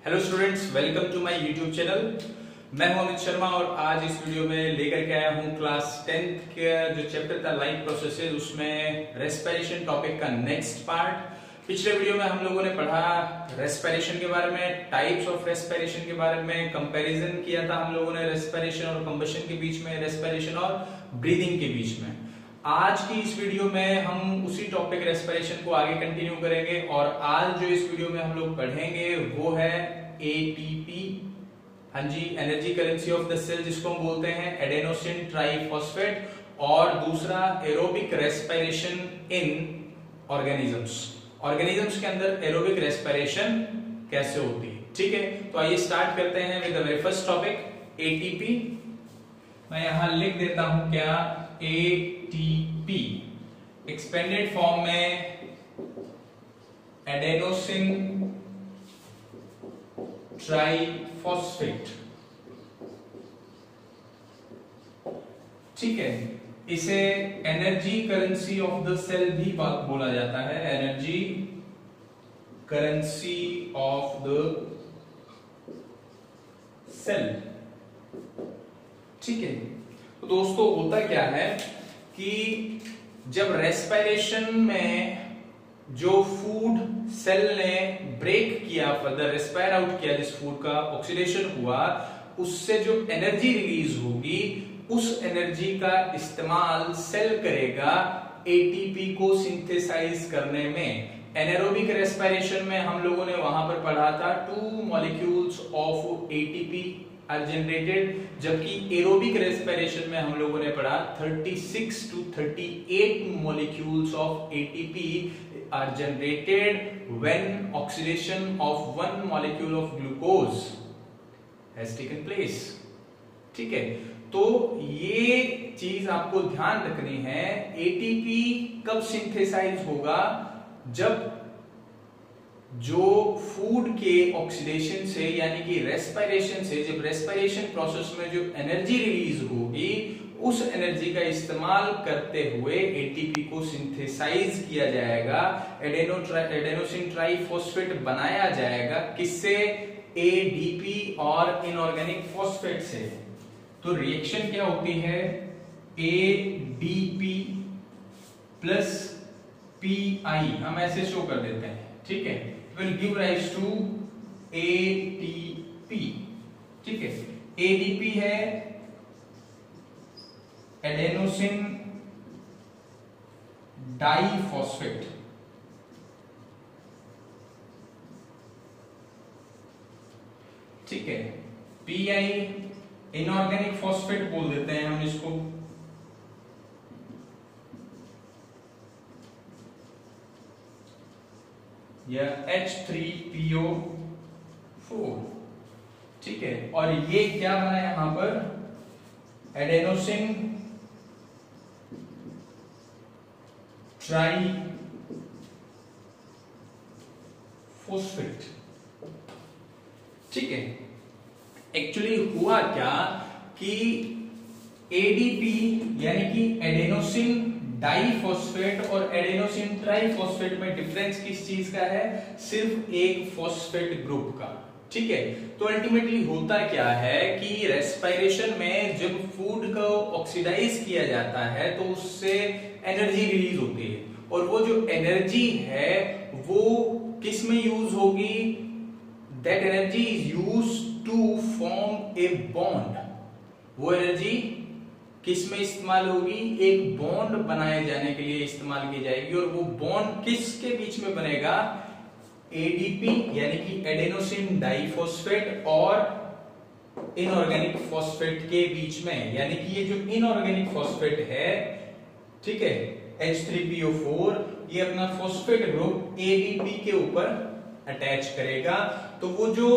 Hello students, welcome to my YouTube channel. मैं हूं अमित शर्मा और आज इस वीडियो में लेकर के आया हूं क्लास 10th का जो चैप्टर था लाइफ प्रोसेसेस, उसमें रेस्पिरेशन टॉपिक का नेक्स्ट पार्ट। पिछले वीडियो में हम लोगों ने पढ़ा रेस्पिरेशन के बारे में, टाइप्स ऑफ रेस्पिरेशन के बारे में, कंपैरिजन किया था हम लोगों ने रेस्पिरेशन और कंबशन के बीच में, रेस्पिरेशन और ब्रीदिंग के बीच में। आज की इस वीडियो में हम उसी टॉपिक रेस्पिरेशन को आगे कंटिन्यू करेंगे और आज जो इस वीडियो में हम लोग पढ़ेंगे वो है एटीपी। हाँ जी, energy currency of the cell, जिसको हम बोलते हैं एडेनोसिन ट्राइफॉस्फेट, और दूसरा एरोबिक रेस्पिरेशन इन ऑर्गेनिजम्स के अंदर एरोबिक रेस्पिरेशन कैसे होती है। ठीक है, तो आइए स्टार्ट करते हैं with the very first topic ATP. मैं यहां लिख देता हूं क्या, एटीपी एक्सपेंडेड फॉर्म में एडेनोसिन ट्राइफॉस्फेट। ठीक है, इसे energy currency of the cell भी बोला जाता है, energy currency of the cell. ठीक है, तो दोस्तों होता क्या है कि जब रेस्पिरेशन में जो फूड सेल ने ब्रेक किया, फर्दर रेस्पायर आउट किया, जिस फूड का ऑक्सीडेशन हुआ, उससे जो एनर्जी रिलीज होगी, उस एनर्जी का इस्तेमाल सेल करेगा एटीपी को सिंथेसाइज करने में। एनारोबिक रेस्पिरेशन में हम लोगों ने वहां पर पढ़ा था 2 molecules of ATP are generated, जबकि एरोबिक रेस्पिरेशन में हम लोगों ने पढ़ा 36 to 38 molecules of ATP are generated when oxidation of 1 molecule of glucose has taken place. ठीक है, तो ये चीज आपको ध्यान रखनी है, एटीपी कब सिंथेसाइज होगा, जब जो फूड के ऑक्सीडेशन से यानी कि रेस्पिरेशन से, जब रेस्पिरेशन प्रोसेस में जो एनर्जी रिलीज होगी, उस एनर्जी का इस्तेमाल करते हुए एटीपी को सिंथेसाइज किया जाएगा, एडेनोसिन ट्राइफॉस्फेट बनाया जाएगा। किससे? एडीपी और इनऑर्गेनिक फॉस्फेट से। तो रिएक्शन क्या होती है, एडीपी प्लस पीआई, हम ऐसे शो कर देते हैं। ठीक है, will give rise to ATP। ठीक है, ADP है एडेनोसिन डाइफॉस्फेट। ठीक है, PI इनऑर्गेनिक फॉस्फेट बोल देते हैं हम इसको। या H3PO4। ठीक है, और ये क्या बना है यहां पर, एडेनोसिन ट्राइफॉस्फेट। ठीक है, एक्चुअली हुआ क्या कि एडीपी यानी कि एडेनोसिन डाइफॉस्फेट और एडेनोसिन ट्राइफॉस्फेट में डिफरेंस किस चीज का है, सिर्फ एक फॉस्फेट ग्रुप का। ठीक है, तो अल्टीमेटली होता क्या है कि रेस्पिरेशन में जब फूड को ऑक्सीडाइज किया जाता है तो उससे एनर्जी रिलीज होती है, और वो जो एनर्जी है वो किस में यूज होगी, that energy is used to form a bond. वो एनर्जी किस में इस्तेमाल होगी, एक बॉन्ड बनाए जाने के लिए इस्तेमाल की जाएगी, और वो बॉन्ड किसके बीच में बनेगा, एडीपी यानी कि एडेनोसिन डाइफॉस्फेट और इनऑर्गेनिक फॉस्फेट के बीच में। यानी कि ये जो इनऑर्गेनिक फॉस्फेट है, ठीक है, H3PO4, ये अपना फॉस्फेट ग्रुप एडीपी के ऊपर अटैच करेगा, तो वो जो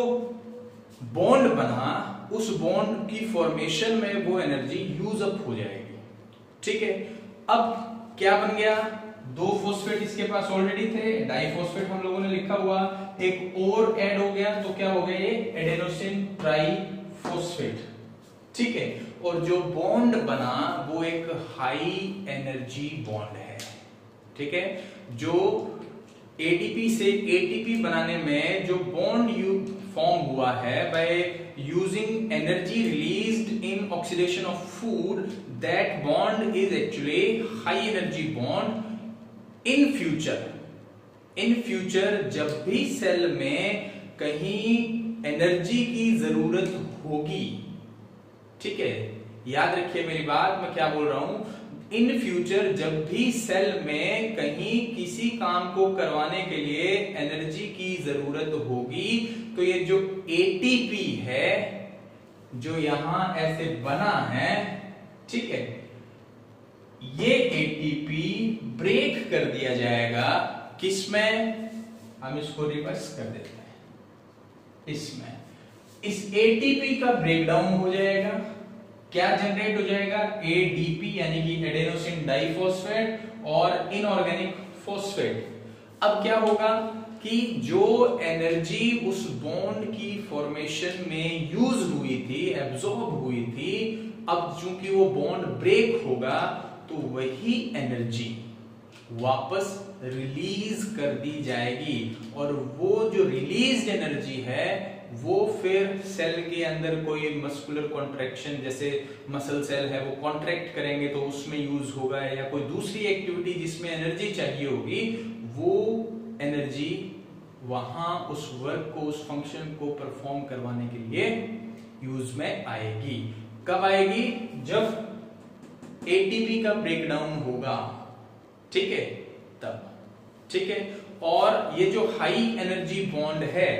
बॉन्ड बना, उस बॉन्ड की फॉर्मेशन में वो एनर्जी यूज अप हो जाएगी। ठीक है, अब क्या बन गया, 2 फॉस्फेट इसके पास ऑलरेडी थे, डाइफॉस्फेट हम लोगों ने लिखा हुआ, एक और ऐड हो गया, तो क्या हो गया, ये एडेनोसिन ट्राइफॉस्फेट। ठीक है, और जो बॉन्ड बना वो एक हाई एनर्जी बॉन्ड है। ठीक है, जो एटीपी से एटीपी बनाने में जो बॉन्ड फॉर्म हुआ है by using energy released in oxidation of food, that bond is actually high energy bond. In future जब भी सेल में कहीं एनर्जी की जरूरत होगी, ठीक है, याद रखिए मेरी बात, मैं क्या बोल रहा हूं, इन फ्यूचर जब भी सेल में कहीं किसी काम को करवाने के लिए एनर्जी की जरूरत होगी, तो ये जो एटीपी है जो यहां ऐसे बना है, ठीक है, ये एटीपी ब्रेक कर दिया जाएगा किसमें, हम इसको रिवर्स कर देते हैं, इसमें इस एटीपी का ब्रेकडाउन हो जाएगा, क्या जनरेट हो जाएगा, एडीपी यानी कि एडेनोसिन डाइफॉस्फेट और इनऑर्गेनिक फॉस्फेट। अब क्या होगा कि जो एनर्जी उस बॉन्ड की फॉर्मेशन में यूज हुई थी, एब्जॉर्ब हुई थी, अब चूंकि वो बॉन्ड ब्रेक होगा तो वही एनर्जी वापस रिलीज कर दी जाएगी, और वो जो रिलीज एनर्जी है वो फिर सेल के अंदर कोई मस्कुलर कॉन्ट्रैक्शन, जैसे मसल सेल है वो कॉन्ट्रैक्ट करेंगे तो उसमें यूज होगा, या कोई दूसरी एक्टिविटी जिसमें एनर्जी चाहिए होगी, वो एनर्जी वहां उस वर्क को, उस फंक्शन को परफॉर्म करवाने के लिए यूज में आएगी। कब आएगी, जब एटीपी का ब्रेकडाउन होगा, ठीक है, तब, ठीक है। और ये जो हाई एनर्जी बॉन्ड है,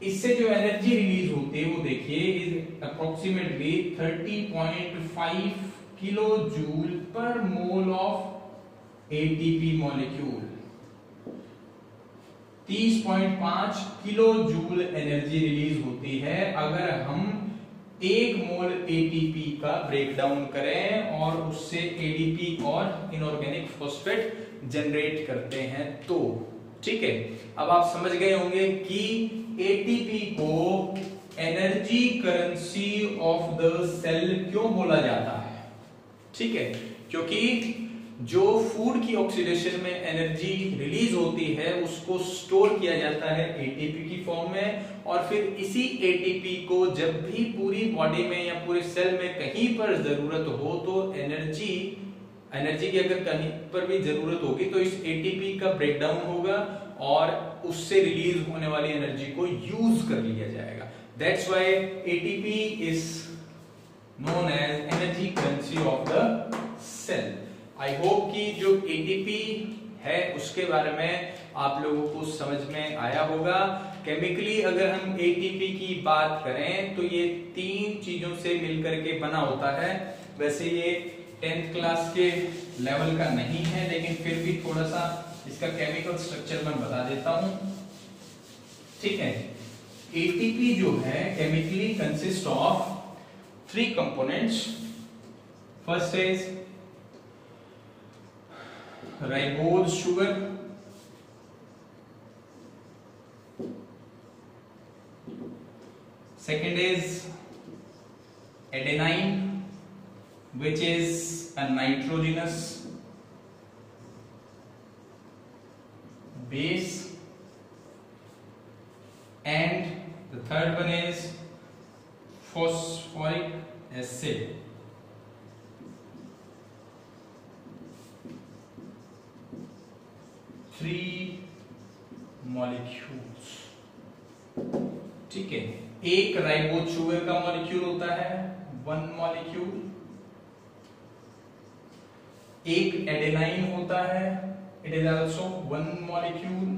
इससे जो एनर्जी रिलीज होती है वो देखिए इज अप्रोक्सीमेटली 30.5 किलो जूल पर mole of ATP molecule. 30.5 kilo joule energy release होती है अगर हम 1 मोल एटीपी का ब्रेकडाउन करें और उससे एडीपी और इनऑर्गेनिक फॉस्फेट जनरेट करते हैं तो, ठीक है। अब आप समझ गए होंगे कि एटीपी को energy currency of the cell क्यों बोला जाता है, ठीक है, क्योंकि जो फूड की ऑक्सीडेशन में एनर्जी रिलीज होती है उसको स्टोर किया जाता है एटीपी की फॉर्म में, और फिर इसी एटीपी को जब भी पूरी बॉडी में या पूरे सेल में कहीं पर जरूरत हो तो एनर्जी की अगर कहीं पर भी जरूरत होगी तो इस एटीपी का ब्रेकडाउन होगा और उससे रिलीज होने वाली एनर्जी को यूज कर लिया जाएगा। That's why ATP is known as energy currency of the cell. I hope कि जो एटीपी है उसके बारे में आप लोगों को समझ में आया होगा। केमिकली अगर हम एटीपी की बात करें तो ये 3 चीजों से मिलकर के बना होता है। वैसे ये 10th क्लास के लेवल का नहीं है, लेकिन फिर भी थोड़ा सा इसका केमिकल स्ट्रक्चर मैं बता देता हूं, ठीक है। एटीपी जो है chemically consist of 3 components. First is ribose sugar, second is adenine, which is a nitrogenous base, and the third one is phosphoric acid. 3 molecules, ठीक है। एक राइबोज शुगर का मॉलिक्यूल होता है 1 मॉलिक्यूल, एक एडेनाइन होता है, इट इज आल्सो 1 मॉलिक्यूल,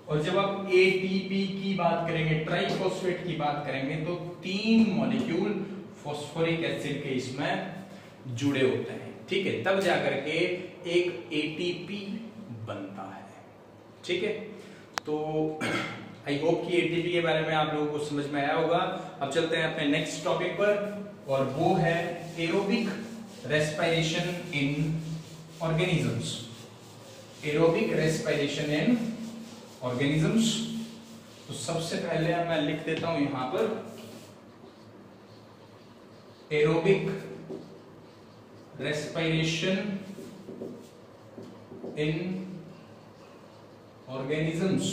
और जब आप एटीपी की बात करेंगे, ट्राइफॉस्फेट की बात करेंगे, तो 3 मॉलिक्यूल फॉस्फोरिक एसिड के इसमें जुड़े होते हैं, ठीक है। तब जाकर के एक एटीपी बनता है, ठीक है। तो आई होप कि एटीपी के बारे में आप लोगों को समझ में आया होगा। अब चलते हैं अपने नेक्स्ट टॉपिक पर, और वो है aerobic respiration in organisms. Aerobic respiration in organisms. तो सबसे पहले मैं लिख देता हूं यहां पर aerobic respiration in organisms।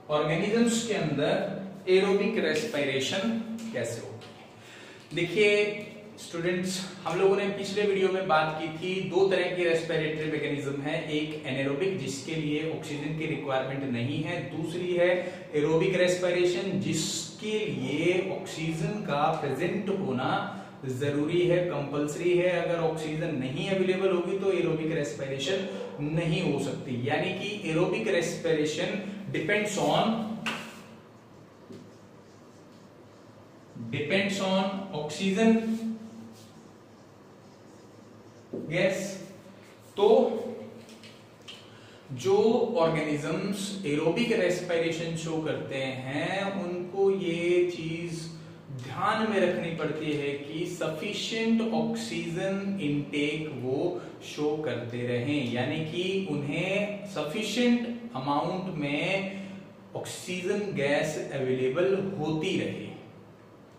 Organisms के अंदर एरोबिक रेस्पिरेशन कैसे होगी। देखिए स्टूडेंट्स, हम लोगों ने पिछले वीडियो में बात की थी, दो तरह की रेस्पिरेटरी मैकेनिज्म है, एक एनारोबिक जिसके लिए ऑक्सीजन की रिक्वायरमेंट नहीं है, दूसरी है एरोबिक रेस्पिरेशन जिसके लिए ऑक्सीजन का प्रेजेंट होना जरूरी है, कंपलसरी है। अगर ऑक्सीजन नहीं अवेलेबल होगी तो एरोबिक रेस्पिरेशन नहीं हो सकती। यानी कि aerobic respiration depends on oxygen gas. तो जो ऑर्गेनिजम्स एरोबिक रेस्पिरेशन शो करते हैं उनको ये चीज ध्यान में रखनी पड़ती है कि सफिशिएंट ऑक्सीजन इनटेक वो शो करते रहें, यानी कि उन्हें सफिशिएंट अमाउंट में ऑक्सीजन गैस अवेलेबल होती रहे।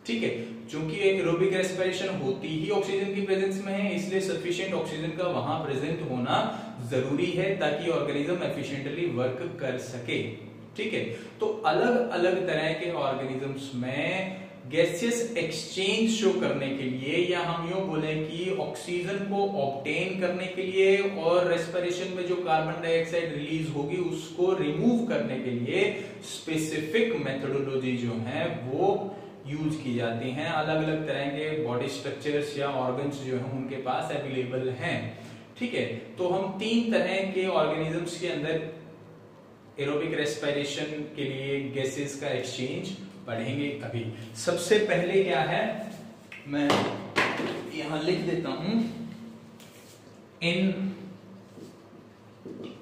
ठीक है, क्योंकि एरोबिक रेस्पिरेशन होती ही ऑक्सीजन की प्रेजेंस में है, इसलिए सफिशिएंट ऑक्सीजन का वहां प्रेजेंट होना जरूरी है ताकि ऑर्गेनिज्म एफिशिएंटली वर्क कर सके। ठीक है, तो अलग अलग तरह के ऑर्गेनिजम्स में गैसियस एक्सचेंज शो करने के लिए, या हम यूं बोले कि ऑक्सीजन को ऑब्टेन करने के लिए और रेस्पिरेशन में जो कार्बन डाइऑक्साइड रिलीज होगी उसको रिमूव करने के लिए स्पेसिफिक मेथोडोलॉजी जो है वो यूज की जाती हैं। अलग अलग तरह के बॉडी स्ट्रक्चर्स या ऑर्गन्स जो हैं उनके पास अवेलेबल हैं। ठीक है, तो हम तीन तरह के ऑर्गेनिजम्स के अंदर एरोबिक रेस्पिरेशन के लिए गैसेस का एक्सचेंज पढ़ेंगे अभी। सबसे पहले क्या है, मैं यहां लिख देता हूं, इन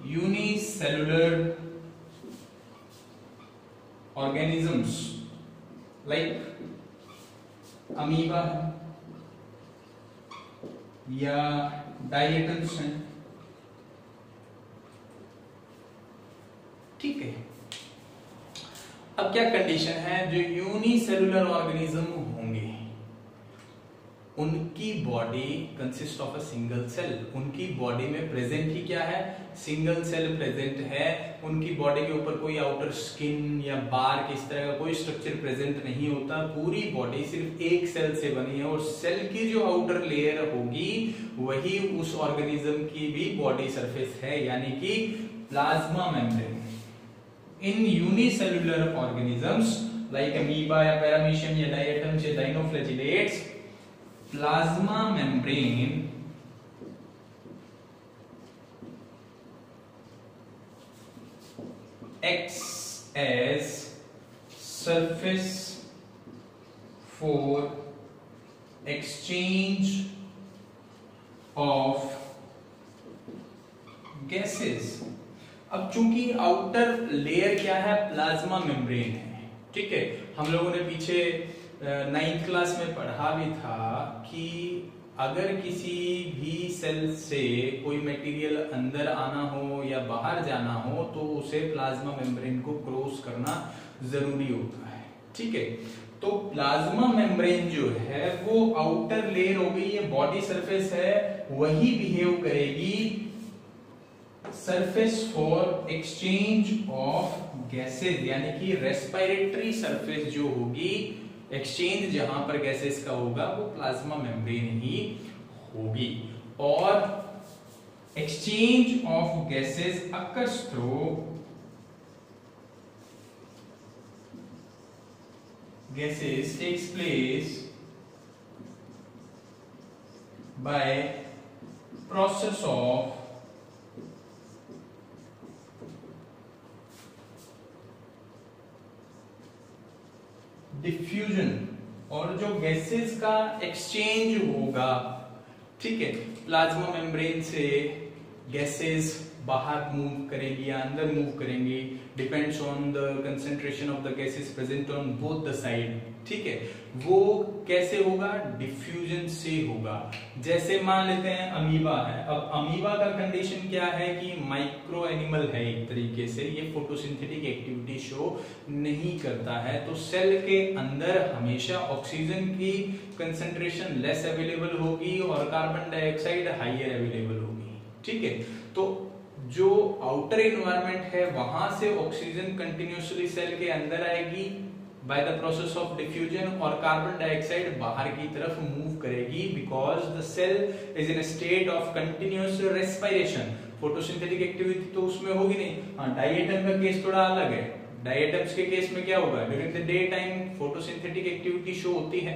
यूनिसेलुलर ऑर्गेनिजम्स लाइक अमीबा या डायटम्स हैं। ठीक है, अब क्या कंडीशन है, जो यूनिसेलुलर ऑर्गेनिज्म होंगे उनकी body consist of a single cell. उनकी बॉडी में प्रेजेंट ही क्या है, सिंगल सेल प्रेजेंट है। उनकी बॉडी के ऊपर कोई आउटर स्किन या बार इस तरह का कोई स्ट्रक्चर प्रेजेंट नहीं होता। पूरी बॉडी सिर्फ एक सेल से बनी है और सेल की जो आउटर लेयर होगी वही उस ऑर्गेनिज्म की भी बॉडी सरफेस है, यानी कि प्लाज्मा मेम्ब्रेन। इन यूनिसेलुलर ऑर्गेनिजम्स लाइक अमीबा या पैरामीशियम या डायटम्स या dinoflagellates, plasma membrane acts as surface for exchange of gases। अब चूंकि आउटर लेयर क्या है, प्लाज्मा मेम्ब्रेन है। ठीक है, हम लोगों ने पीछे 9th क्लास में पढ़ा भी था कि अगर किसी भी सेल से कोई मटेरियल अंदर आना हो या बाहर जाना हो तो उसे प्लाज्मा मेम्ब्रेन को क्रॉस करना जरूरी होता है। ठीक है, तो प्लाज्मा मेम्ब्रेन जो है वो आउटर लेयर हो गई, ये बॉडी सरफेस है, वही बिहेव करेगी surface for exchange of gases, यानी कि रेस्पिरेटरी सरफेस जो होगी, एक्सचेंज जहां पर गैसेस का होगा वो प्लाज्मा मेम्ब्रेन ही होगी। और exchange of gases occurs through gases takes place by process of diffusion. और जो गैसेस का एक्सचेंज होगा, ठीक है, प्लाज्मा मेम्ब्रेन से गैसेस बाहर मूव करेंगी या अंदर मूव करेंगी, depends on the concentration of the gases present on both the side. ठीक है, वो कैसे होगा, डिफ्यूजन से होगा। जैसे मान लेते हैं अमीबा है, अब अमीबा का कंडीशन क्या है कि माइक्रो एनिमल है, एक तरीके से ये फोटोसिंथेटिक एक्टिविटी शो नहीं करता है, तो सेल के अंदर हमेशा ऑक्सीजन की कंसेंट्रेशन लेस अवेलेबल होगी और कार्बन डाइऑक्साइड हाइयर अवेलेबल होगी। ठीक है, तो जो आउटर एनवायरनमेंट है वहां से ऑक्सीजन कंटिन्यूसली सेल के अंदर आएगी by the process of diffusion, और कार्बन डाइऑक्साइड बाहर की तरफ मूव करेगी because the cell is in state of continuous respiration. Photosynthetic activity तो उसमें होगी नहीं। हाँ, डायटम का केस थोड़ा अलग है। डायटम्स के केस में क्या होगा, during the day time photosynthetic activity show होती है,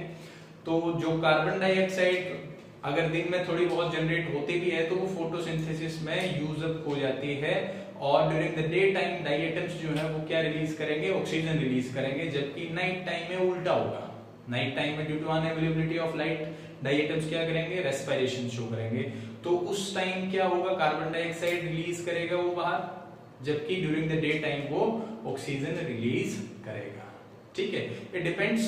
तो जो कार्बन डाइऑक्साइड अगर दिन में थोड़ी बहुत जनरेट होती भी है तो वो फोटोसिंथेसिस में यूज अप हो जाती है, और during the day time diatoms जो है वो क्या रिलीज करेंगे, ऑक्सीजन रिलीज करेंगे, जबकि नाइट टाइम में उल्टा होगा। नाइट टाइम में due to unavailability of light diatoms क्या करेंगे, रेस्पिरेशन शो करेंगे। तो उस टाइम क्या होगा, कार्बन डाइऑक्साइड रिलीज करेगा वो बाहर, जबकि ड्यूरिंग द डे टाइम वो ऑक्सीजन रिलीज करेगा। ठीक है, इट डिपेंड्स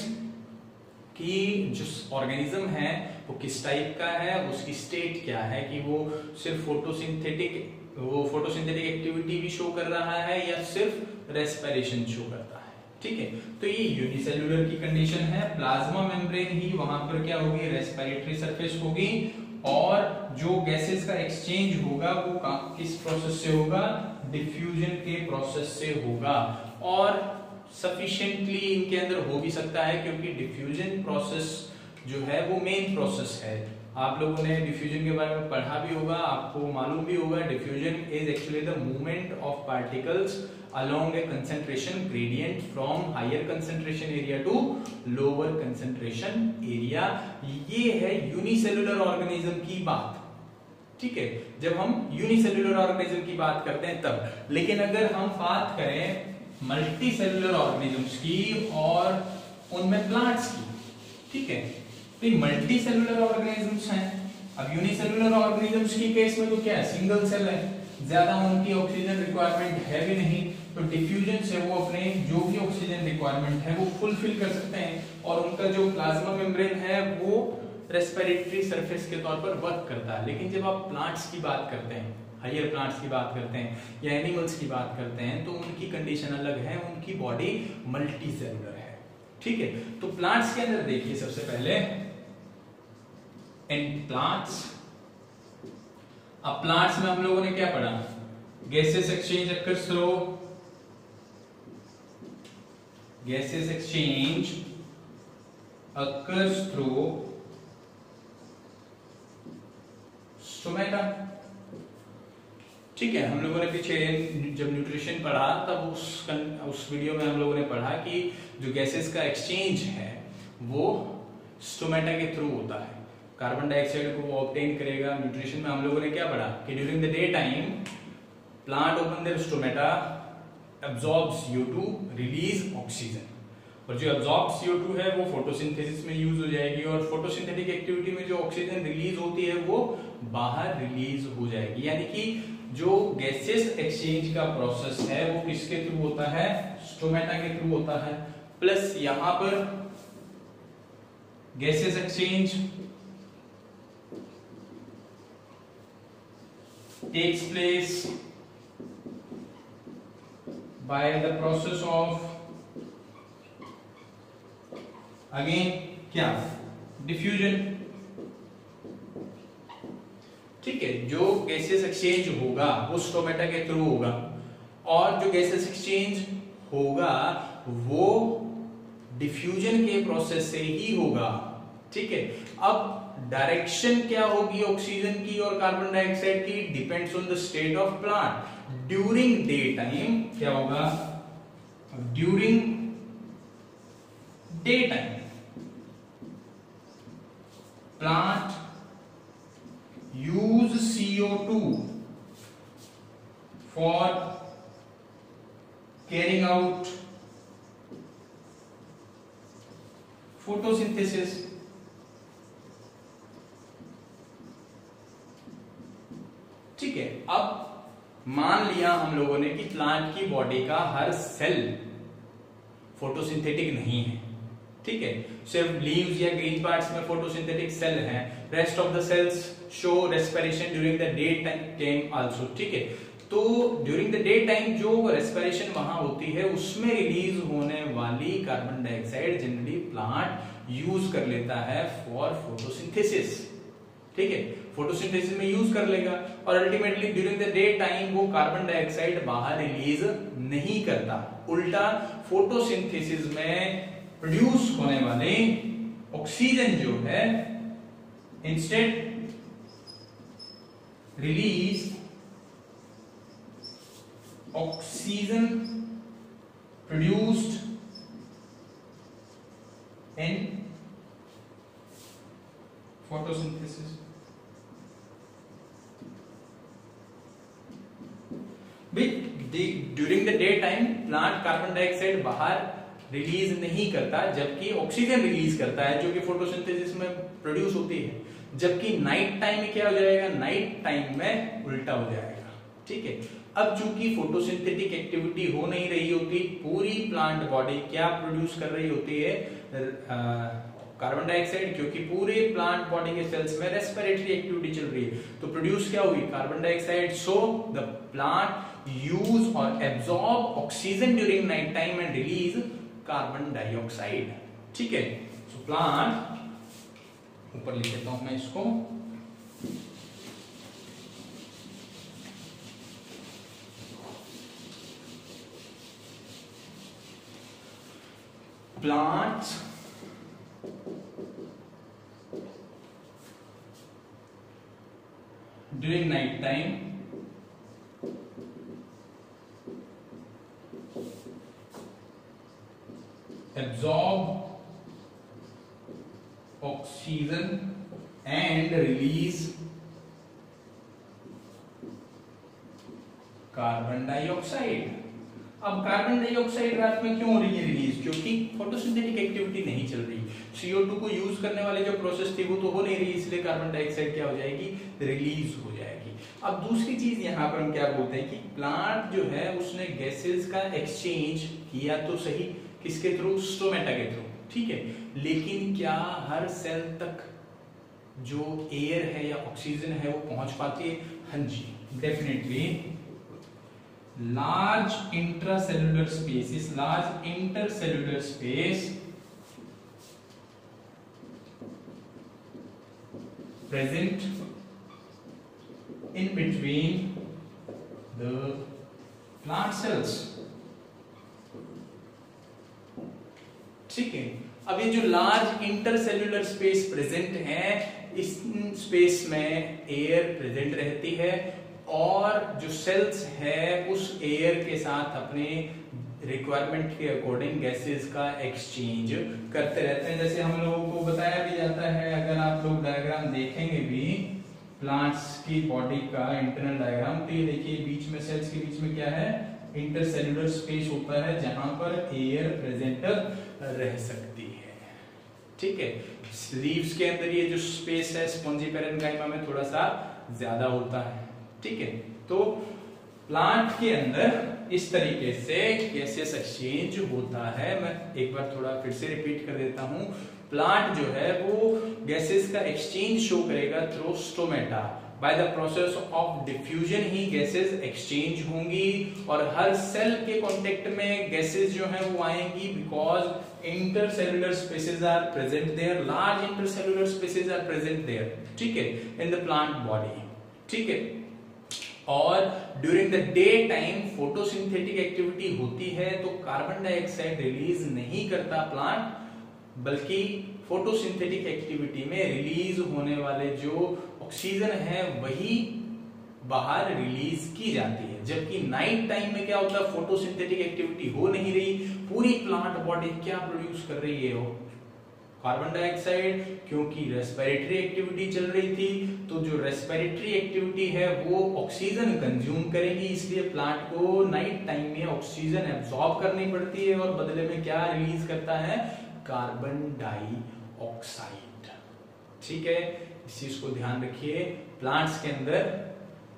कि जो ऑर्गेनिज्म है वो किस टाइप का है, उसकी स्टेट क्या है, कि वो सिर्फ फोटोसिंथेटिक एक्टिविटी भी शो कर रहा है या सिर्फ रेस्पिरेशन शो करता है। ठीक है, तो ये यूनिसेल्युलर की कंडीशन है। प्लाज्मा मेम्ब्रेन ही वहां पर क्या होगी, रेस्पिरेटरी सरफेस होगी, और जो गैसेस का एक्सचेंज होगा वो किस प्रोसेस से होगा, डिफ्यूजन के प्रोसेस से होगा, और सफिशिएंटली इनके अंदर हो भी सकता है क्योंकि डिफ्यूजन प्रोसेस जो है वो मेन प्रोसेस है। आप लोगों ने डिफ्यूजन के बारे में पढ़ा भी होगा, आपको मालूम भी होगा, diffusion is actually the movement of particles along a concentration gradient from higher concentration area to lower concentration area. ये है यूनिसेल्युलर ऑर्गेनिज्म की बात। ठीक है, जब हम यूनिसेल्युलर ऑर्गेनिज्म की बात करते हैं तब। लेकिन अगर हम बात करें मल्टी सेल्युलर ऑर्गेनिजम्स की और उनमें प्लांट्स की, ठीक है, तो मल्टी सेल्युलर ऑर्गेनिजम्स हैं। अब यूनिसेल्युलर ऑर्गेनिजम्स की केस में तो क्या है, सिंगल सेल है, ज्यादा उनकी ऑक्सीजन रिक्वायरमेंट है भी नहीं, तो डिफ्यूजन से वो अपने जो भी ऑक्सीजन रिक्वायरमेंट है वो फुलफिल कर सकते हैं, और उनका जो प्लाज्मा मेम्ब्रेन है वो रेस्पिरेटरी सरफेस के तौर पर वर्क करता है। लेकिन जब आप प्लांट्स की बात करते हैं, हायर प्लांट्स की बात करते हैं या एनिमल्स की बात करते हैं, तो उनकी कंडीशन अलग है, उनकी बॉडी मल्टी सेल्युलर है। ठीक है, तो प्लांट्स के अंदर देखिए सबसे पहले इन प्लांट्स। अब प्लांट्स में हम लोगों ने क्या पढ़ा, gases exchange occurs through, gases exchange occurs through stomata. ठीक है, हम लोगों ने पीछे जब न्यूट्रिशन पढ़ा तब उस वीडियो में हम लोगों ने पढ़ा कि जो गैसेस का एक्सचेंज है वो स्टोमेटा के थ्रू होता है। कार्बन डाइऑक्साइड को वो ऑब्टेन करेगा। न्यूट्रिशन में हम लोगों ने क्या पढ़ा कि during the day time plant open there stomata, absorb CO2, release oxygen, और जो एब्जॉर्ब CO2 है वो फोटोसिंथेसिस में यूज हो जाएगी, और फोटोसिंथेटिक एक्टिविटी में जो ऑक्सीजन रिलीज होती है वो बाहर रिलीज हो जाएगी। यानी कि जो गैसेस एक्सचेंज का प्रोसेस है वो किसके थ्रू होता है, स्टोमेटा के थ्रू होता है। प्लस यहां पर gases exchange takes place by the process of again क्या, डिफ्यूजन। ठीक है, जो गैसेस एक्सचेंज होगा वो स्टोमेटा के थ्रू होगा, और जो गैसेस एक्सचेंज होगा वो डिफ्यूजन के प्रोसेस से ही होगा। ठीक है, अब डायरेक्शन क्या होगी ऑक्सीजन की और कार्बन डाइऑक्साइड की, depends on the state of plant. During day time क्या होगा, during day time plant use CO2 for carrying out photosynthesis. ठीक है, अब मान लिया हम लोगों ने कि प्लांट की बॉडी का हर सेल फोटोसिंथेटिक नहीं है। ठीक है, सिर्फ लीव्स या ग्रीन पार्ट्स में फोटोसिंथेटिक सेल हैं, rest of the cells show respiration during the day time also. ठीक है, तो ड्यूरिंग द डे टाइम जो रेस्पिरेशन वहां होती है उसमें रिलीज होने वाली carbon dioxide generally plant use कर लेता है फॉर फोटोसिंथेसिस। ठीक है, फोटोसिंथेसिस में यूज कर लेगा और ultimately during the day time वो कार्बन डाइऑक्साइड बाहर रिलीज नहीं करता। उल्टा फोटोसिंथेसिस में प्रोड्यूस होने वाले ऑक्सीजन जो है instead release oxygen produced in photosynthesis. During the day time plant carbon dioxide बाहर रिलीज नहीं करता जबकि ऑक्सीजन रिलीज करता है जो कि फोटोसिंथेसिस में प्रोड्यूस होती है। जबकि नाइट टाइम में क्या हो जाएगा, नाइट टाइम में उल्टा हो जाएगा। ठीक है, अब चूंकि फोटोसिंथेटिक एक्टिविटी हो नहीं रही होती, पूरी प्लांट बॉडी क्या प्रोड्यूस कर रही होती है, कार्बन डाइऑक्साइड, क्योंकि पूरे प्लांट बॉडी के सेल्स में रेस्पिरेटरी एक्टिविटी चल रही है तो प्रोड्यूस क्या हुई, carbon dioxide. So the plant use और absorb oxygen during night time and release carbon dioxide. ठीक है, सो प्लांट, ऊपर लिख देता हूं मैं इसको, plants during night time absorb oxygen and release carbon dioxide. अब कार्बन डाइऑक्साइड रात में क्यों हो रही है रिलीज, क्योंकि फोटोसिंथेटिक एक्टिविटी नहीं चल रही। CO2 को यूज करने वाले जो प्रोसेस थी वो तो हो नहीं रही, इसलिए कार्बन डाइऑक्साइड क्या हो जाएगी, रिलीज हो जाएगी। अब दूसरी चीज यहाँ पर हम क्या बोलते हैं कि प्लांट जो है उसने गैसेस का एक्सचेंज किया तो सही, किसके थ्रू, स्टोमेटा के थ्रू। ठीक है, लेकिन क्या हर सेल तक जो एयर है या ऑक्सीजन है वो पहुंच पाती है? हाँ जी, definitely. large intracellular space, is large intercellular space present in between the plant cells। ठीक है, अब ये जो लार्ज इंटरसेल्यूलर स्पेस प्रेजेंट है, इस स्पेस में एयर प्रेजेंट रहती है और जो सेल्स है उस एयर के साथ अपने रिक्वायरमेंट के अकॉर्डिंग गैसेस का एक्सचेंज करते रहते हैं। जैसे हम लोगों को बताया भी जाता है, अगर आप लोग डायग्राम देखेंगे भी प्लांट्स की बॉडी का इंटरनल डायग्राम, तो ये देखिए बीच में सेल्स के बीच में क्या है, इंटरसेल्यूलर स्पेस होता है जहां पर एयर प्रेजेंट रह सकती है। ठीक है, लीव्स के अंदर ये जो स्पेस है स्पॉन्जी पैरेन्काइमा में थोड़ा सा ज्यादा होता है। ठीक है, तो प्लांट के अंदर इस तरीके से गैसेस एक्सचेंज होता है। मैं एक बार थोड़ा फिर से रिपीट कर देता हूं, प्लांट जो है वो गैसेस का एक्सचेंज शो करेगा through stomata. By the process of diffusion ही गैसेस एक्सचेंज होंगी और हर सेल के कांटेक्ट में गैसेस जो है वो आएंगी, because intercellular spaces are present there, large intercellular spaces are present there. ठीक है, इन द प्लांट बॉडी। ठीक है, और during the day time photosynthetic activity होती है तो कार्बन डाइऑक्साइड रिलीज नहीं करता प्लांट, बल्कि फोटोसिंथेटिक एक्टिविटी में रिलीज होने वाले जो ऑक्सीजन है वही बाहर रिलीज की जाती है। जबकि नाइट टाइम में क्या होता है, फोटोसिंथेटिक एक्टिविटी हो नहीं रही, पूरी प्लांट बॉडी क्या प्रोड्यूस कर रही है, कार्बन डाइऑक्साइड, क्योंकि रेस्पिरेटरी एक्टिविटी चल रही थी। तो जो रेस्पिरेटरी एक्टिविटी है वो ऑक्सीजन कंज्यूम करेगी, इसलिए प्लांट को नाइट टाइम में ऑक्सीजन एब्सॉर्ब करनी पड़ती है और बदले में क्या रिलीज करता है, कार्बन डाइऑक्साइड। ठीक है, इस चीज को ध्यान रखिए। प्लांट्स के अंदर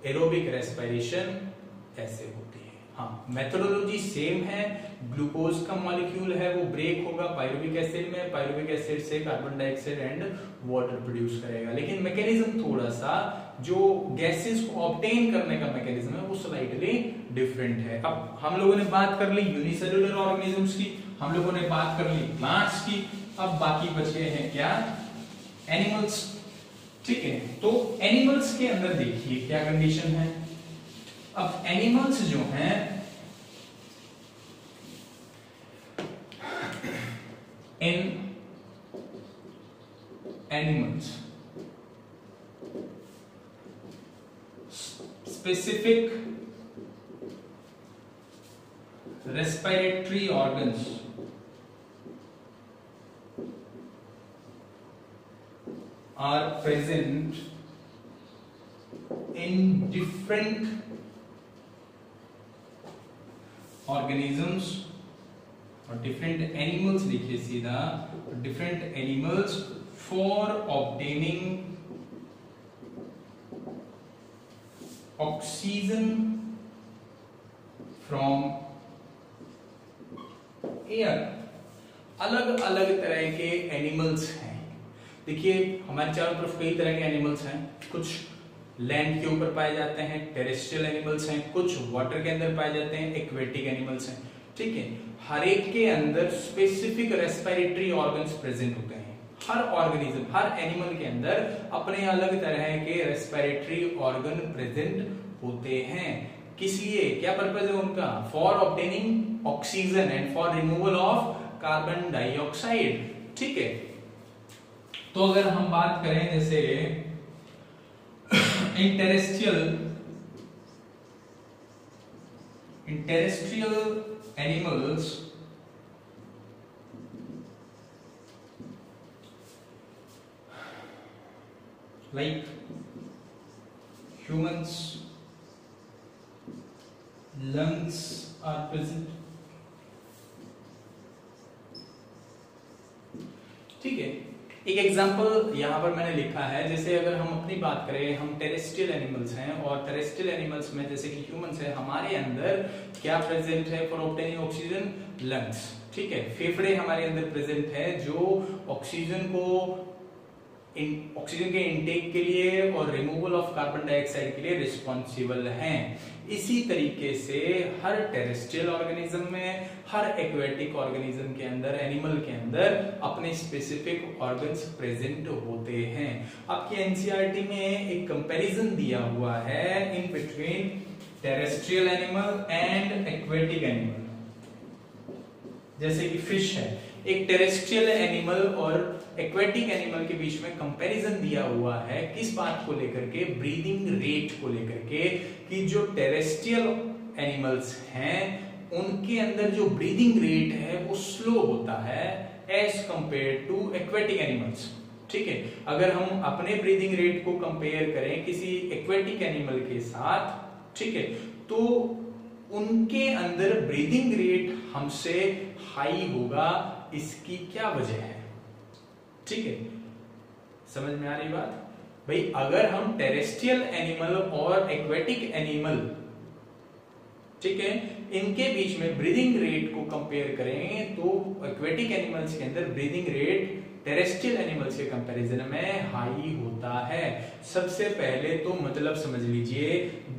एरोबिक रेस्पिरेशन ऐसे होती है। हाँ, मेथोडोलॉजी सेम है। ग्लूकोज का मॉलिक्यूल है वो ब्रेक होगा पायरुविक एसिड में, पायरुविक एसिड से carbon dioxide and water produce करेगा, लेकिन मैकेनिज्म थोड़ा सा, जो गैसेस को ऑब्टेन करने का मैकेनिज्म है वो स्लाइटली डिफरेंट है। अब हम लोगों ने बात कर ली यूनिसेल्युलर ऑर्गेनिजम्स की, हम लोगों ने बात कर ली प्लांट्स की, अब बाकी बच गए हैं क्या, एनिमल्स। ठीक है, तो एनिमल्स के अंदर देखिए क्या कंडीशन है। अब एनिमल्स जो हैं इन animals specific respiratory organs are present in different organisms or different animals, लिखिए सीधा, different animals for obtaining oxygen from air. अलग अलग तरह के एनिमल्स हैं। देखिए हमारे चारों तरफ कई तरह के एनिमल्स हैं, कुछ लैंड के ऊपर पाए जाते हैं, टेरेस्ट्रियल एनिमल्स हैं, कुछ वाटर के अंदर पाए जाते हैं, एक्वेटिक एनिमल्स हैं। ठीक है, हर एक के अंदर स्पेसिफिक रेस्पिरेटरी ऑर्गन्स प्रेजेंट होते हैं। हर ऑर्गेनिज्म, हर एनिमल के अंदर अपने अलग तरह के रेस्पिरेटरी ऑर्गन प्रेजेंट होते हैं। किस लिए, क्या पर्पज है उनका? For obtaining oxygen and for removal of carbon dioxide. ठीक है, तो अगर हम बात करें जैसे in terrestrial animals like humans, lungs are present। ठीक है, एक एग्जांपल यहां पर मैंने लिखा है, जैसे अगर हम अपनी बात करें, हम टेरेस्ट्रियल एनिमल्स हैं और टेरेस्ट्रियल एनिमल्स में जैसे कि ह्यूमंस है, हमारे अंदर क्या प्रेजेंट है फॉर ऑब्टेनिंग ऑक्सीजन? लंग्स। ठीक है, फेफड़े हमारे अंदर प्रेजेंट है जो ऑक्सीजन के इनटेक के लिए और रिमूवल ऑफ कार्बन डाइऑक्साइड के लिए रिस्पॉन्सिबल हैं। इसी तरीके से हर टेरेस्ट्रियल ऑर्गेनिज्म में, हर एक्वेटिक ऑर्गेनिज्म के अंदर, एनिमल के अंदर अपने स्पेसिफिक ऑर्गन्स प्रेजेंट होते हैं। आपकी एनसीईआरटी में एक कंपैरिजन दिया हुआ है in between terrestrial animal and aquatic animal. जैसे कि फिश है, एक टेरेस्ट्रियल एनिमल और एक्वेटिक एनिमल के बीच में कंपैरिजन दिया हुआ है। किस बात को लेकर के? ब्रीदिंग रेट को लेकर के, कि जो टेरेस्ट्रियल एनिमल्स हैं उनके अंदर जो ब्रीदिंग रेट है वो स्लो होता है as compare to aquatic animals. ठीक है, अगर हम अपने ब्रीदिंग रेट को कंपेयर करें किसी एक्वेटिक एनिमल के साथ, ठीक है, तो उनके अंदर ब्रीदिंग रेट हमसे हाई होगा। इसकी क्या वजह है? ठीक है, समझ में आ रही बात? भाई अगर हम टेरेस्ट्रियल एनिमल और एक्वेटिक एनिमल, ठीक है, इनके बीच में ब्रीदिंग रेट को कंपेयर करें तो एक्वेटिक एनिमल्स के अंदर ब्रीदिंग रेट टेरेस्ट्रियल एनिमल्स के कंपैरिजन में हाई होता है। सबसे पहले तो मतलब समझ लीजिए,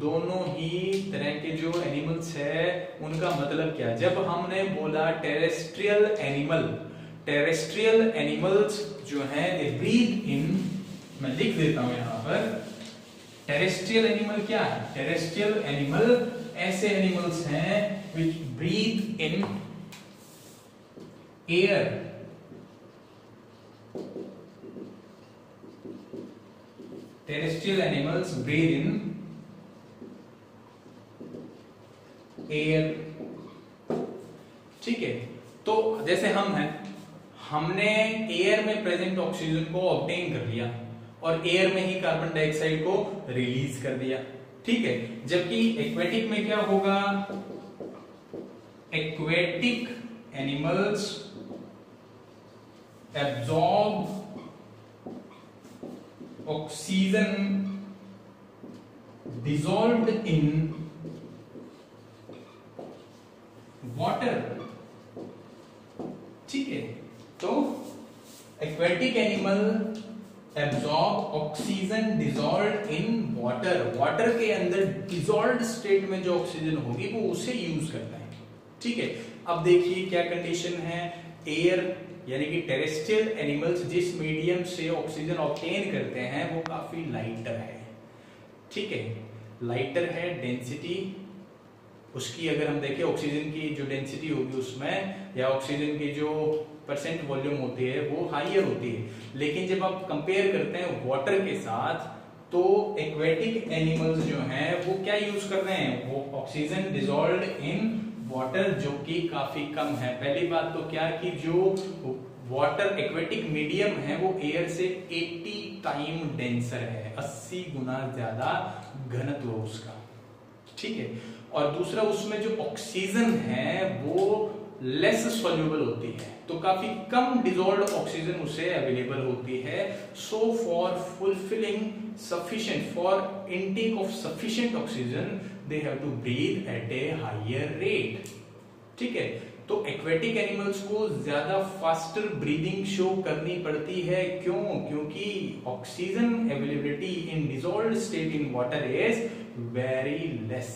दोनों ही तरह के जो एनिमल्स है उनका मतलब क्या। जब हमने बोला टेरेस्ट्रियल एनिमल्स जो है दे ब्रीथ इन, मैं लिख देता हूं यहां पर, टेरेस्ट्रियल एनिमल क्या है? टेरेस्ट्रियल एनिमल ऐसे एनिमल्स हैं which breathe in air। Terrestrial animals breathe in air। ठीक है, तो जैसे हम हैं, हमने एयर में प्रेजेंट ऑक्सीजन को ऑब्टेन कर लिया और एयर में ही कार्बन डाइऑक्साइड को रिलीज कर दिया। ठीक है, जबकि एक्वेटिक में क्या होगा? Aquatic animals absorb oxygen dissolved in water. ठीक है, तो aquatic animal absorb oxygen dissolved in water. Water के अंदर डिसॉल्व्ड स्टेट में जो ऑक्सीजन होगी वो उसे यूज करता है। ठीक है, अब देखिए क्या कंडीशन है। एयर यानी कि टेरेस्ट्रियल एनिमल्स जिस मीडियम से ऑक्सीजन ऑब्टेन करते हैं वो काफी लाइटर है, ठीक है, लाइटर है, डेंसिटी उसकी अगर हम देखें ऑक्सीजन की जो डेंसिटी होगी उसमें या ऑक्सीजन की जो परसेंट वॉल्यूम होती है वो हाइयर होती है, लेकिन जब आप कंपेयर करते हैं वाटर के साथ तो एक्वेटिक एनिमल्स जो हैं वो क्या यूज कर रहे हैं, वो ऑक्सीजन डिसॉल्व्ड इन वाटर जो कि काफी कम है। पहली बात तो क्या कि जो वाटर एक्वेटिक मीडियम है वो एयर से 80 टाइम डेंसर है, 80 गुना ज्यादा घनत्व उसका, ठीक है। और दूसरा उसमें जो ऑक्सीजन है वो लेस सॉल्युबल होती है, तो काफी कम डिसॉल्व्ड ऑक्सीजन उसे अवेलेबल होती है। So for fulfilling sufficient for intake of sufficient oxygen they have to breathe at a higher rate, ठीक है। तो एक्वेटिक एनिमल्स को ज्यादा फास्टर ब्रीदिंग शो करनी पड़ती है, क्यों? क्योंकि oxygen availability in dissolved state in water is very less,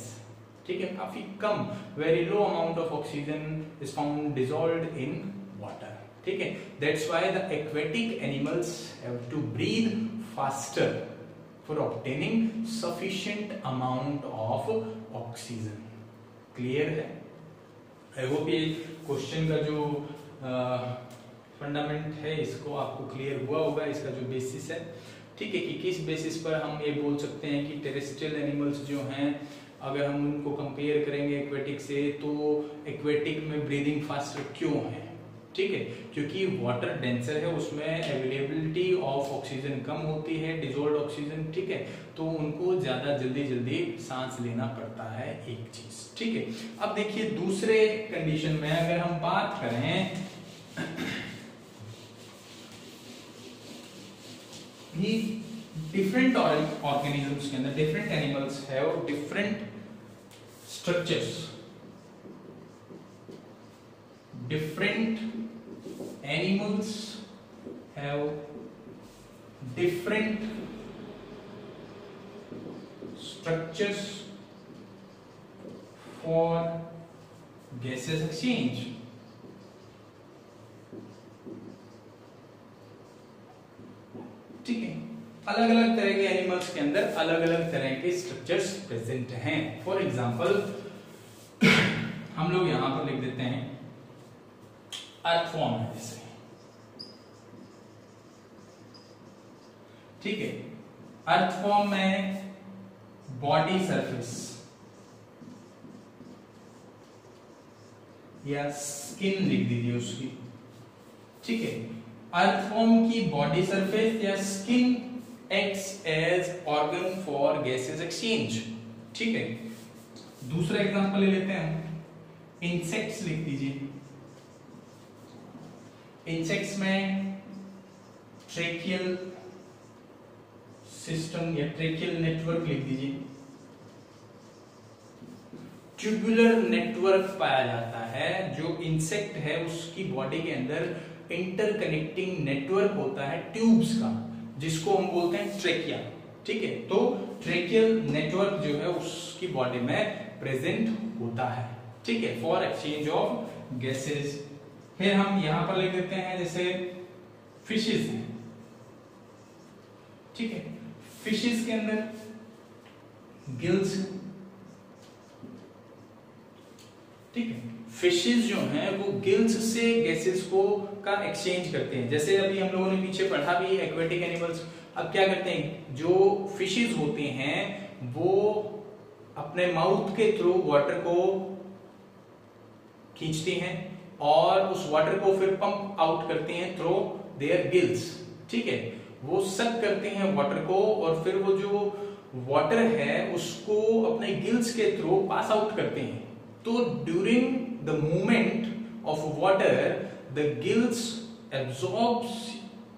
ठीक है, काफी कम, very low amount of oxygen is found dissolved in water, ठीक है। That's why the aquatic animals have to breathe faster for obtaining sufficient amount of oxygen. Clear है? I hope ये question का जो फंडामेंट है इसको आपको क्लियर हुआ होगा, इसका जो बेसिस है, ठीक है, कि किस बेसिस पर हम ये बोल सकते हैं कि टेरेस्ट्रियल एनिमल्स जो हैं अगर हम उनको कंपेयर करेंगे एक्वेटिक से तो एक्वेटिक में ब्रीदिंग फास्टर क्यों है, ठीक है, क्योंकि वाटर डेंसर है, उसमें अवेलेबिलिटी ऑफ ऑक्सीजन कम होती है, डिसॉल्व्ड ऑक्सीजन, ठीक है, तो उनको ज्यादा जल्दी सांस लेना पड़ता है, एक चीज, ठीक है। अब देखिए दूसरे कंडीशन में अगर हम बात करें ये डिफरेंट ऑर्गेनिजम्स के अंदर different animals have different structures, different animals have different structures for gases exchange, ठीक है। अलग अलग तरह के एनिमल्स के अंदर अलग अलग तरह के स्ट्रक्चर्स प्रेजेंट हैं। फॉर एग्जांपल हम लोग यहां पर लिख देते हैं अर्थफॉर्म है जैसे, ठीक है, अर्थफॉर्म में बॉडी सरफेस या स्किन लिख दीजिए उसकी, ठीक है। अर्थफॉर्म की बॉडी सरफेस या skin acts as organ for gases exchange, ठीक है। दूसरा एग्जांपल ले लेते हैं, इंसेक्ट्स लिख दीजिए। इंसेक्ट्स में ट्रेकियल सिस्टम या ट्रेकियल नेटवर्क लिख दीजिए। ट्यूबुलर नेटवर्क पाया जाता है, जो इंसेक्ट है उसकी बॉडी के अंदर इंटरकनेक्टिंग नेटवर्क होता है ट्यूब्स का, जिसको हम बोलते हैं ट्रेकिया, ठीक है। तो ट्रेकियल नेटवर्क जो है उसकी बॉडी में प्रेजेंट होता है, ठीक है, फॉर एक्सचेंज ऑफ गैसेस। फिर हम यहां पर लिख देते हैं जैसे फिशेस हैं, ठीक है, फिशेस के अंदर गिल्स, ठीक है। फिशेस जो हैं वो गिल्स से गैसेस को का एक्सचेंज करते हैं, जैसे अभी हम लोगों ने पीछे पढ़ा भी एक्वेटिक एनिमल्स अब क्या करते हैं, जो फिशेस होते हैं वो अपने माउथ के थ्रू वाटर को खींचती हैं और उस वाटर को फिर पंप आउट करते हैं थ्रू देयर गिल्स, ठीक है। वो सक करते हैं वाटर को और फिर वो जो वाटर है उसको अपने गिल्स के थ्रू पास आउट करते हैं। तो during the movement of water the gills absorbs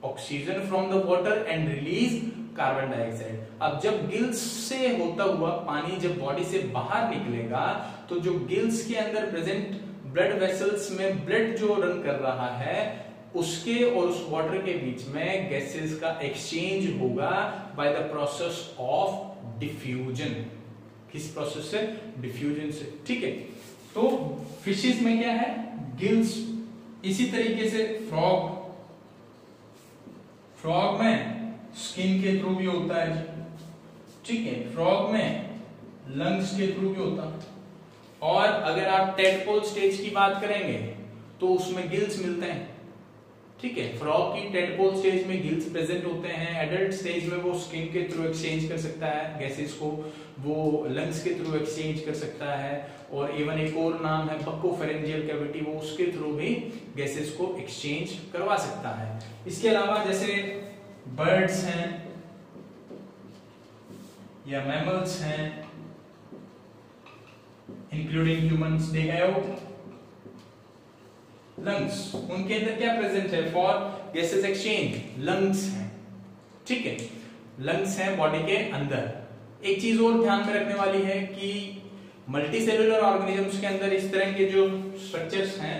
oxygen from the water and release carbon dioxide. अब जब गिल्स से होता हुआ पानी जब बॉडी से बाहर निकलेगा तो जो गिल्स के अंदर प्रेजेंट ब्लड वेसल्स में ब्लड जो रन कर रहा है उसके और उस वाटर के बीच में गैसेस का एक्सचेंज होगा bye the process of diffusion. किस प्रोसेस से? डिफ्यूजन से, ठीक है। तो फिशेस में क्या है, गिल्स इसी तरीके से फ्रॉग में स्किन के थ्रू भी होता है जी, ठीक है। फ्रॉग में लंग्स के थ्रू भी होता है। और अगर आप टेडपोल स्टेज की बात करेंगे तो उसमें गिल्स मिलते हैं, ठीक है। फ्रॉग की टेडपोल स्टेज में गिल्स प्रेजेंट होते हैं। एडल्ट स्टेज में वो स्किन के थ्रू एक्सचेंज कर सकता है गैसेस को, वो लंग्स के थ्रू एक्सचेंज कर सकता है, और इवन एक और नाम है बक्कोफेरेंजियल कैविटी, वो उसके थ्रू भी गैसेस को एक्सचेंज करवा सकता है। इसके अलावा जैसे बर्ड्स हैं या मैमल्स हैं, including humans, they have lungs, उनके अंदर क्या प्रेजेंट है फॉर गैसेस एक्सचेंज? लंग्स हैं, ठीक है। लंग्स हैं बॉडी के अंदर। एक चीज और ध्यान में रखने वाली है कि मल्टीसेलुलर ऑर्गेनिजम्स के अंदर इस तरह के जो स्ट्रक्चर्स हैं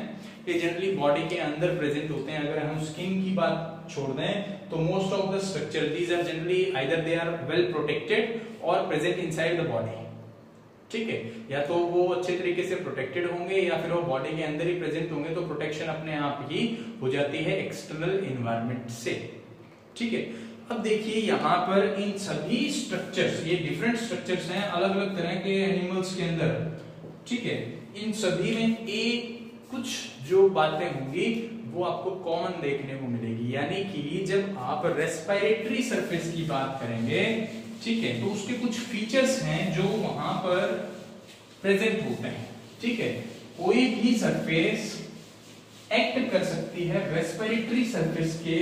ये जनरली बॉडी के अंदर प्रेजेंट होते हैं। अगर हम स्किन की बात छोड़ दें तो most of the structure these are generally either they are well protected और प्रेजेंट इनसाइड द बॉडी, ठीक है। या तो वो अच्छे तरीके से प्रोटेक्टेड होंगे या फिर वो बॉडी के अंदर ही प्रेजेंट होंगे, तो प्रोटेक्शन अपने आप ही हो जाती है एक्सटर्नल एनवायरनमेंट से, ठीक है। अब देखिए यहाँ पर इन सभी स्ट्रक्चर्स, ये डिफरेंट स्ट्रक्चर्स हैं अलग अलग तरह के एनिमल्स के अंदर, ठीक है। इन सभी में एक कुछ जो बातें होंगी वो आपको कॉमन देखने को मिलेगी, यानी कि जब आप रेस्पिरेटरी सरफेस की बात करेंगे, ठीक है, तो उसके कुछ फीचर्स हैं जो वहां पर प्रेजेंट होते हैं, ठीक है। कोई भी सरफेस एक्ट कर सकती है रेस्पिरेटरी सरफेस के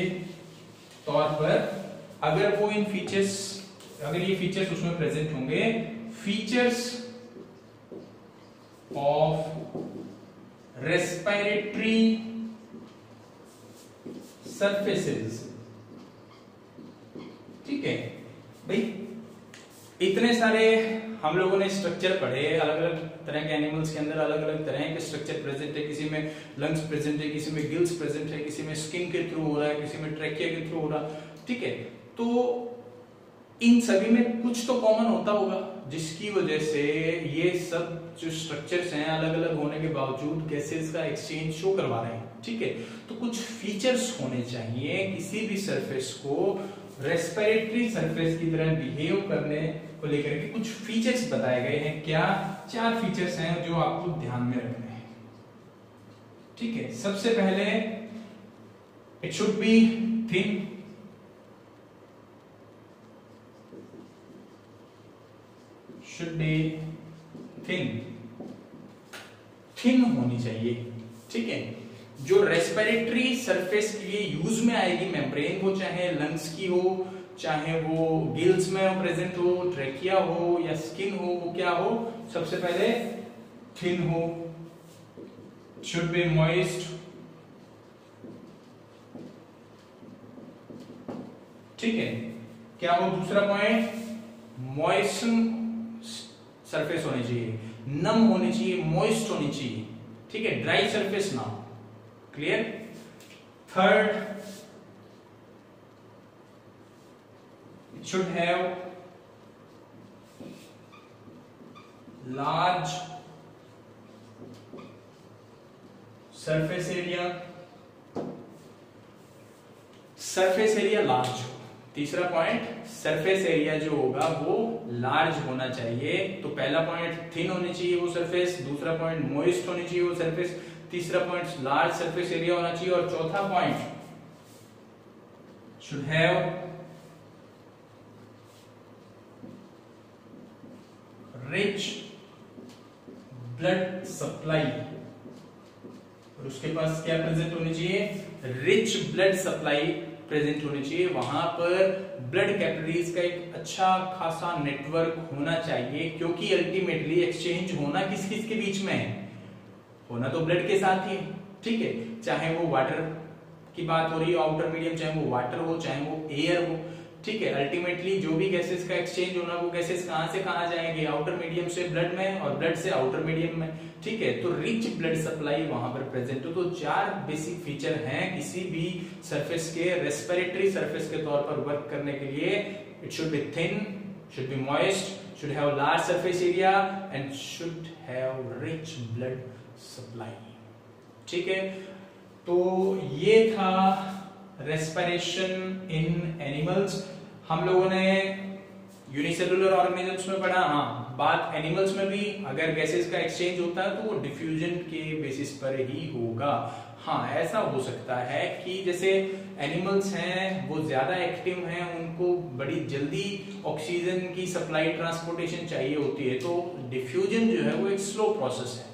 तौर पर अगर वो इन फीचर्स, अगर ये फीचर्स उसमें प्रेजेंट होंगे। फीचर्स ऑफ रेस्पिरेटरी सरफेसेस, ठीक है भाई। इतने सारे हम लोगों ने स्ट्रक्चर पढ़े, अलग अलग तरह के एनिमल्स के अंदर अलग अलग तरह के स्ट्रक्चर प्रेजेंट है। किसी में लंग्स प्रेजेंट है, किसी में गिल्स प्रेजेंट है, किसी में स्किन के थ्रू हो रहा है, किसी में ट्रैकिया के थ्रू हो रहा है, ठीक है। तो इन सभी में कुछ तो कॉमन होता होगा जिसकी वजह से ये सब जो स्ट्रक्चर्स हैं अलग अलग होने के बावजूद गैसेस का एक्सचेंज शो करवा रहे हैं, ठीक है। तो कुछ फीचर्स होने चाहिए किसी भी सरफेस को रेस्पिरेटरी सरफेस की तरह बिहेव करने को लेकर के कुछ फीचर्स बताए गए हैं। क्या? 4 फीचर्स हैं जो आपको ध्यान में रखने हैं, ठीक है। सबसे पहले it should be thin, should be thin होनी चाहिए, ठीक है। जो रेस्पिरेटरी सरफेस के लिए यूज में आएगी मेम्ब्रेन, वो चाहे लंग्स की हो, चाहे वो गिल्स में प्रेजेंट हो, ट्रैकिया हो या स्किन हो, वो क्या हो? सबसे पहले थिन हो, शुड बी मॉइस्ट, ठीक है। क्या हो दूसरा पॉइंट? मॉइस्चन सरफेस होनी चाहिए, नम होनी चाहिए, मॉइस्ट होनी चाहिए, ठीक है, ड्राई सरफेस ना हो। Clear? Third, it should have large surface area, surface area large हो। तीसरा पॉइंट, सरफेस एरिया जो होगा वो लार्ज होना चाहिए। तो पहला पॉइंट थिन होनी चाहिए वो सरफेस, दूसरा पॉइंट मॉइस्ट होनी चाहिए वो सरफेस, तीसरा पॉइंट लार्ज सरफेस एरिया होना चाहिए, और चौथा point should have rich blood supply. और उसके पास क्या प्रेजेंट होनी चाहिए? रिच ब्लड सप्लाई प्रेजेंट होनी चाहिए। वहां पर ब्लड कैपिलरीज का एक अच्छा खासा नेटवर्क होना चाहिए, क्योंकि अल्टीमेटली एक्सचेंज होना किस किस के बीच में है? होना तो ब्लड के साथ ही, ठीक है। चाहे वो वाटर की बात हो रही हो, आउटर मीडियम, चाहे वो वाटर हो, चाहे वो एयर हो, ठीक है। अल्टीमेटली जो भी गैसेस का एक्सचेंज होना, वो गैसेस कहां से कहां जाएंगे? आउटर मीडियम से ब्लड में, और ब्लड से आउटर मीडियम में, ठीक है। तो रिच ब्लड सप्लाई वहां पर प्रेजेंट हो। तो 4 बेसिक फीचर हैं किसी भी सरफेस के रेस्पिरेटरी सरफेस के तौर पर वर्क करने के लिए। It should be thin, should be moist, should have large surface area and should have rich blood supply, ठीक है। तो ये था रेस्पिरेशन इन एनिमल्स। हम लोगों ने यूनिसेलुलर ऑर्गेनिजम्स में पढ़ा, हाँ बात एनिमल्स में भी अगर गैसेस का एक्सचेंज होता है तो वो डिफ्यूजन के बेसिस पर ही होगा। हाँ ऐसा हो सकता है कि जैसे एनिमल्स हैं वो ज्यादा एक्टिव हैं, उनको बड़ी जल्दी ऑक्सीजन की सप्लाई ट्रांसपोर्टेशन चाहिए होती है, तो डिफ्यूजन जो है वो एक स्लो प्रोसेस है।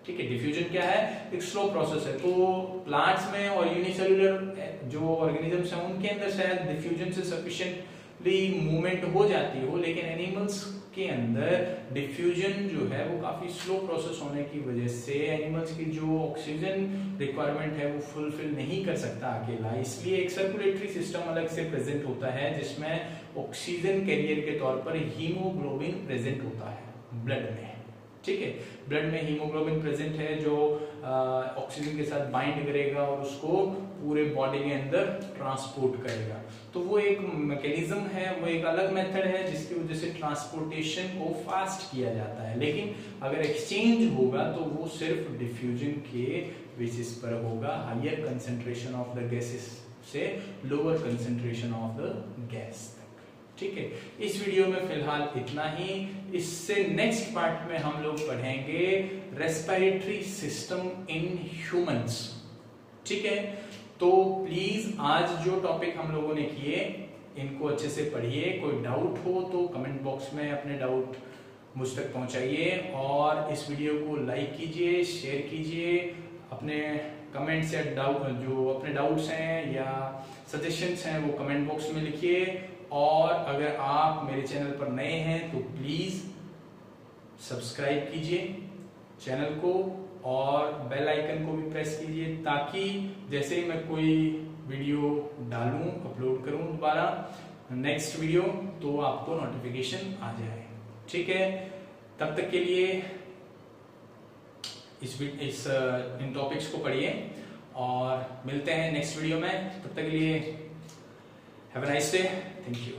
ठीक है, डिफ्यूजन क्या है, एक स्लो प्रोसेस है। तो प्लांट्स में और यूनिसेलुलर जो ऑर्गेनिजम्स हैं उनके अंदर शायद डिफ्यूजन से सफिशिएंटली मूवमेंट हो जाती हो, लेकिन एनिमल्स के अंदर डिफ्यूजन जो है वो काफी स्लो प्रोसेस होने की वजह से एनिमल्स की जो ऑक्सीजन रिक्वायरमेंट है वो फुलफिल नहीं कर सकता अकेला। इसलिए एक सर्कुलेटरी सिस्टम अलग से प्रेजेंट होता है जिसमें ऑक्सीजन कैरियर के तौर पर हीमोग्लोबिन प्रेजेंट होता है ब्लड में। ठीक है, ब्लड में हीमोग्लोबिन प्रेजेंट है जो ऑक्सीजन के साथ बाइंड करेगा और उसको पूरे बॉडी के अंदर ट्रांसपोर्ट करेगा। तो वो एक मैकेनिज्म है, वो एक अलग मेथड है जिसकी वजह से ट्रांसपोर्टेशन को फास्ट किया जाता है। लेकिन अगर एक्सचेंज होगा तो वो सिर्फ डिफ्यूजन के बेसिस पर होगा, higher concentration of the gases से lower concentration of the gas. ठीक है, इस वीडियो में फिलहाल इतना ही। इससे नेक्स्ट पार्ट में हम लोग पढ़ेंगे रेस्पिरेटरी सिस्टम इन ह्यूमंस। ठीक है, तो प्लीज आज जो टॉपिक हम लोगों ने किए इनको अच्छे से पढ़िए। कोई डाउट हो तो कमेंट बॉक्स में अपने डाउट मुझ तक पहुंचाइए और इस वीडियो को लाइक कीजिए, शेयर कीजिए, अपने कमेंट्स या डाउट जो अपने डाउट्स हैं या सजेशंस हैं वो कमेंट बॉक्स में लिखिए। और अगर आप मेरे चैनल पर नए हैं तो प्लीज सब्सक्राइब कीजिए चैनल को और बेल आइकन को भी प्रेस कीजिए ताकि जैसे ही मैं कोई वीडियो डालूं, अपलोड करूं दोबारा नेक्स्ट वीडियो, तो आपको नोटिफिकेशन आ जाए। ठीक है, तब तक के लिए इन टॉपिक्स को पढ़िए और मिलते हैं नेक्स्ट वीडियो में। तब तक के लिए have a nice day, thank you.